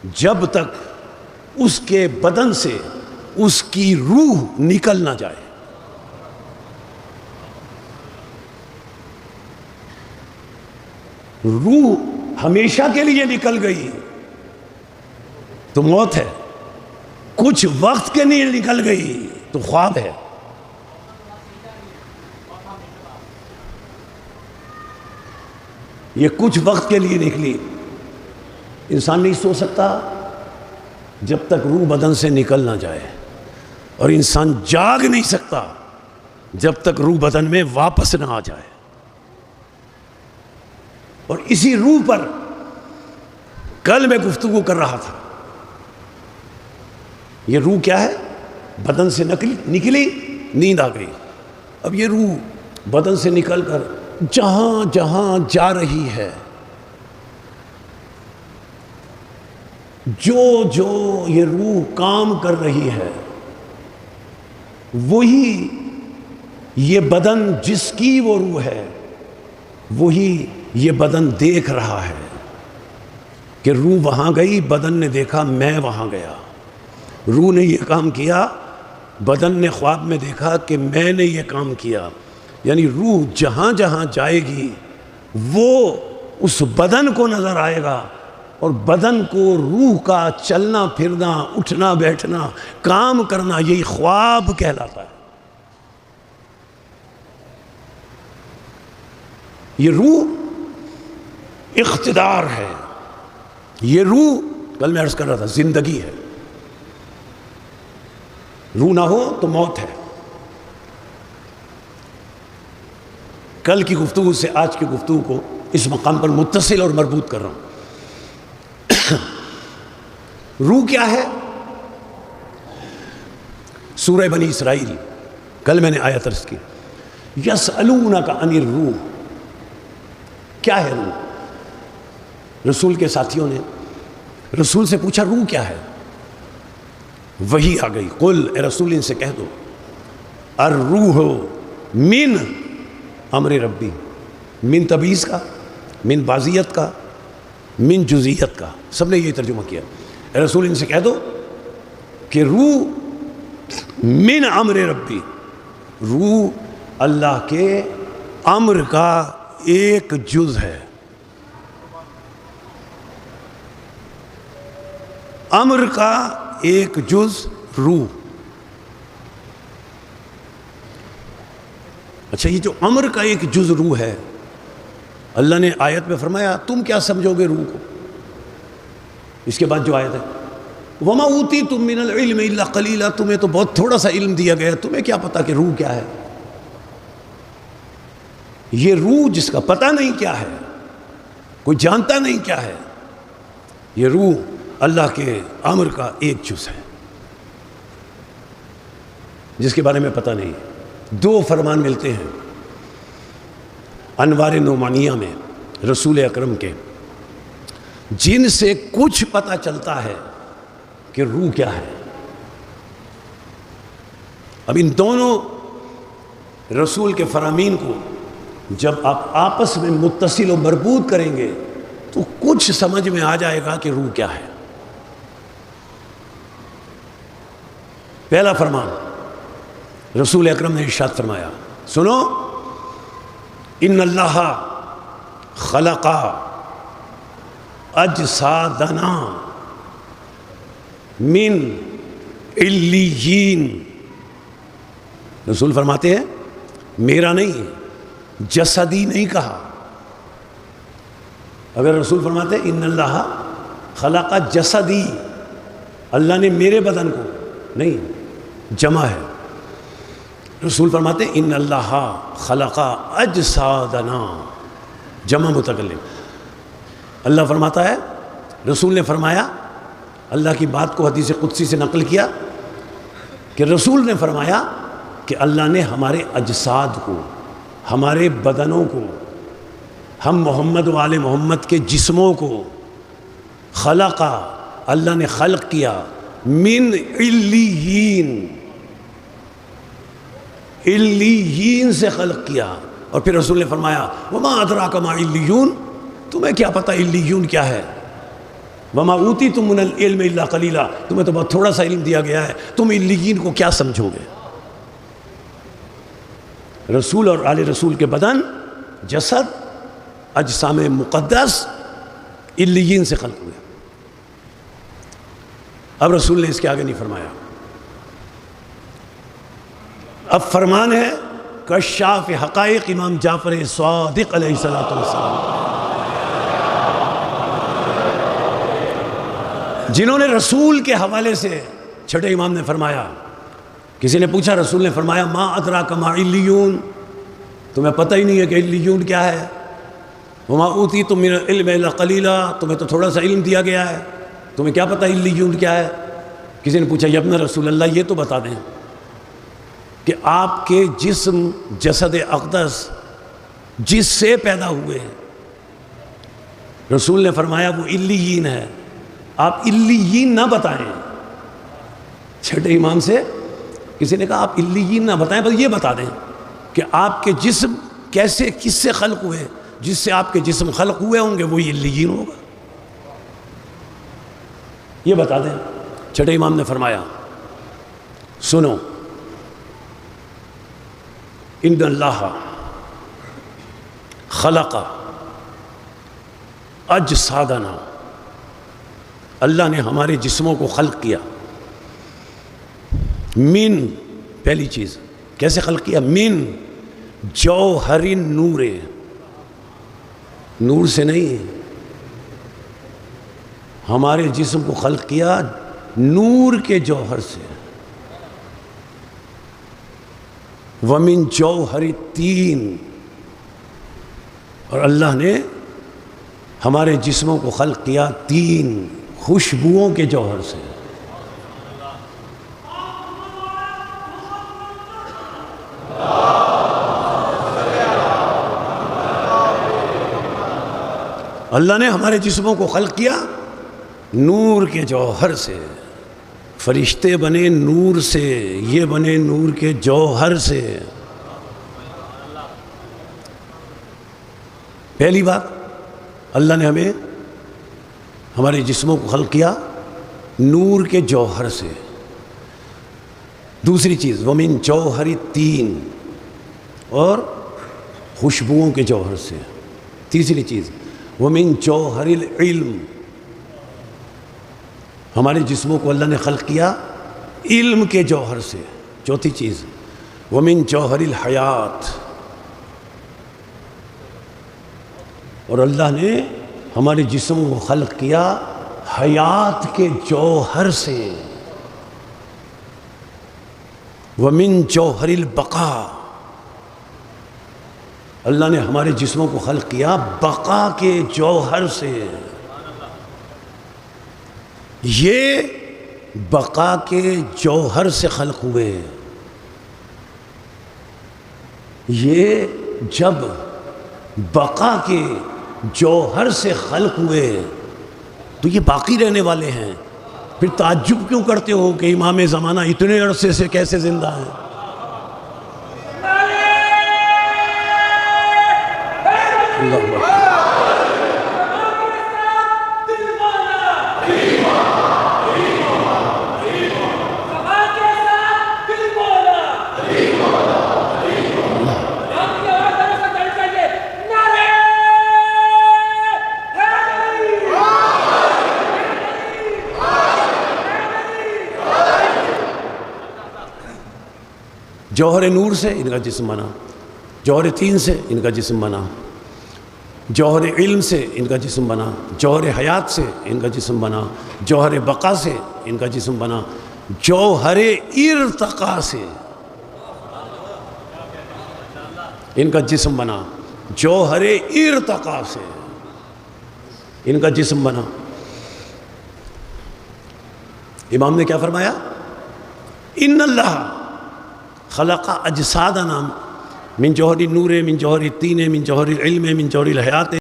جب تک اس کے بدن سے اس کی روح نکل نہ جائے. روح ہمیشہ کے لیے نکل گئی تو موت ہے، کچھ وقت کے لیے نکل گئی تو خواب ہے. یہ کچھ وقت کے لیے نکلی. انسان نہیں سو سکتا جب تک روح بدن سے نکل نہ جائے، اور انسان جاگ نہیں سکتا جب تک روح بدن میں واپس نہ آ جائے. اور اسی روح پر کل میں گفتگو کر رہا تھا. یہ روح کیا ہے؟ بدن سے نکلی، نیند آ گئی. اب یہ روح بدن سے نکل کر جہاں جہاں جا رہی ہے، جو یہ روح کام کر رہی ہے، وہی یہ بدن جس کی وہ روح ہے، وہی یہ بدن دیکھ رہا ہے کہ روح وہاں گئی، بدن نے دیکھا میں وہاں گیا. روح نے یہ کام کیا، بدن نے خواب میں دیکھا کہ میں نے یہ کام کیا. یعنی روح جہاں جہاں جائے گی وہ اس بدن کو نظر آئے گا، اور بدن کو روح کا چلنا پھرنا، اٹھنا بیٹھنا، کام کرنا، یہی خواب کہلاتا ہے. یہ روح اقتدار ہے. یہ روح کل میں عرض کر رہا تھا زندگی ہے. روح نہ ہو تو موت ہے. کل کی گفتگو سے آج کی گفتگو کو اس مقام پر متصل اور مربوط کر رہا ہوں. روح کیا ہے؟ سورہ بنی اسرائیل کل میں نے آیت عرض کی. یسألونک عن الروح. کیا ہے روح؟ رسول کے ساتھیوں نے رسول سے پوچھا روح کیا ہے؟ وہی آ گئی. قل، اے رسول ان سے کہہ دو، الروح من امر ربی. من تبعیض کا، من بازیت کا، من جزیت کا، سب نے یہ ترجمہ کیا. اے رسول ان سے کہہ دو کہ روح من امر ربی، روح اللہ کے امر کا ایک جز ہے. امر کا ایک جز روح. اچھا، یہ جو امر کا ایک جز روح ہے، اللہ نے آیت میں فرمایا تم کیا سمجھو گے روح کو؟ اس کے بعد جو آیت ہے وَمَا أُوتِيتُم مِّنَ الْعِلْمِ إِلَّا قَلِيلًا، تمہیں تو بہت تھوڑا سا علم دیا گیا، تمہیں کیا پتا کہ روح کیا ہے؟ یہ روح جس کا پتہ نہیں کیا ہے، کوئی جانتا نہیں کیا ہے، یہ روح اللہ کے امر کا ایک جز ہے جس کے بارے میں پتہ نہیں. دو فرمان ملتے ہیں انوار نعمانیہ میں رسول اکرم کے، جن سے کچھ پتہ چلتا ہے کہ روح کیا ہے. اب ان دونوں رسول کے فرامین کو جب آپ آپس میں متصل و مربوط کریں گے تو کچھ سمجھ میں آ جائے گا کہ روح کیا ہے. پہلا فرمان رسول اکرم نے ارشاد فرمایا، سنو، ان اللہ خلق اجسادنا من علیین. رسول فرماتے ہیں میرا نہیں، جسدی نہیں کہا. اگر رسول فرماتے ان اللہ خلق جسدی، اللہ نے میرے بدن کو، نہیں، جمع ہے. رسول فرماتے ان اللہ خلق اجسادنا، جمع متکلم. اللہ فرماتا ہے، رسول نے فرمایا، اللہ کی بات کو حدیث قدسی سے نقل کیا کہ رسول نے فرمایا کہ اللہ نے ہمارے اجساد کو، ہمارے بدنوں کو، ہم محمد و آل محمد کے جسموں کو خلقا، اللہ نے خلق کیا، من علیین، علیین سے خلق کیا. اور پھر رسول نے فرمایا وما ادراک ما علیون، تمہیں کیا پتہ علیون کیا ہے؟ وما اوتیتم من العلم الا قلیلا، تمہیں تو بہت تھوڑا سا علم دیا گیا ہے، تم علیین کو کیا سمجھو گے؟ رسول اور آل رسول کے بدن، جسد، اجسام مقدس علیین سے خلق ہوئے۔ اب رسول نے اس کے آگے نہیں فرمایا، اب فرمان ہے کشاف حقائق امام جعفر صادق علیہ السلام، جنہوں نے رسول کے حوالے سے، چھٹے امام نے فرمایا، کسی نے پوچھا، رسول نے فرمایا ما ادراک ما علیون، تمہیں پتہ ہی نہیں ہے کہ علیون کیا ہے؟ وما اوتیتم من العلم الا قلیلا، تمہیں تو تھوڑا سا علم دیا گیا ہے، تمہیں کیا پتہ علیون کیا ہے؟ کسی نے پوچھا یا ابن رسول اللہ یہ تو بتا دیں کہ آپ کے جسم، جسد اقدس جس سے پیدا ہوئے ہیں، رسول نے فرمایا وہ علیین ہے، آپ علیین نہ بتائیں۔ چھٹے امام سے کسی نے کہا آپ علیین نہ بتائیں، بس یہ بتا دیں کہ آپ کے جسم کیسے، کس سے خلق ہوئے، جس سے آپ کے جسم خلق ہوئے ہوں گے وہی علیین ہوگا، یہ بتا دیں۔ چھٹے امام نے فرمایا سنو، ان اللہ خلق اجسادنا، اللہ نے ہمارے جسموں کو خلق کیا، من، پہلی چیز کیسے خلق کیا؟ من جوہر نور، نور سے نہیں، ہمارے جسم کو خلق کیا نور کے جوہر سے، ومن جوہر التین، اور اللہ نے ہمارے جسموں کو خلق کیا تین، خوشبوؤں کے جوہر سے۔ اللہ نے ہمارے جسموں کو خلق کیا نور کے جوہر سے، فرشتے بنے نور سے، یہ بنے نور کے جوہر سے۔ پہلی بات، اللہ نے ہمیں، ہمارے جسموں کو خلق کیا نور کے جوہر سے۔ دوسری چیز ومن جوہر التین، اور خوشبوؤں کے جوہر سے۔ تیسری چیز ومن جوہر العلم، ہمارے جسموں کو اللہ نے خلق کیا علم کے جوہر سے۔ چوتھی چیز ومن جوہر الحیات، اور اللہ نے ہمارے جسموں کو خلق کیا حیات کے جوہر سے۔ ومن جوہر البقا، اللہ نے ہمارے جسموں کو خلق کیا بقا کے جوہر سے۔ یہ بقا کے جوہر سے خلق ہوئے، یہ جب بقا کے جوہر سے خلق ہوئے تو یہ باقی رہنے والے ہیں، پھر تعجب کیوں کرتے ہو کہ امام زمانہ اتنے عرصے سے کیسے زندہ ہیں؟ اللہ اکبر۔ جوہر نور سے ان کا جسم بنا، جوہر تین سے ان کا جسم بنا، جوہر علم سے ان کا جسم بنا، جوہر حیات سے ان کا جسم بنا، جوہر بقا سے ان کا جسم بنا، جوہر ارتقا سے ان کا جسم بنا، جوہر ارتقا سے ان کا جسم بنا۔ امام نے کیا فرمایا؟ ان اللہ خلق اجسادنا من جوہر النور، من جوہر التین، من جوہر العلم، من جوہر الحیات۔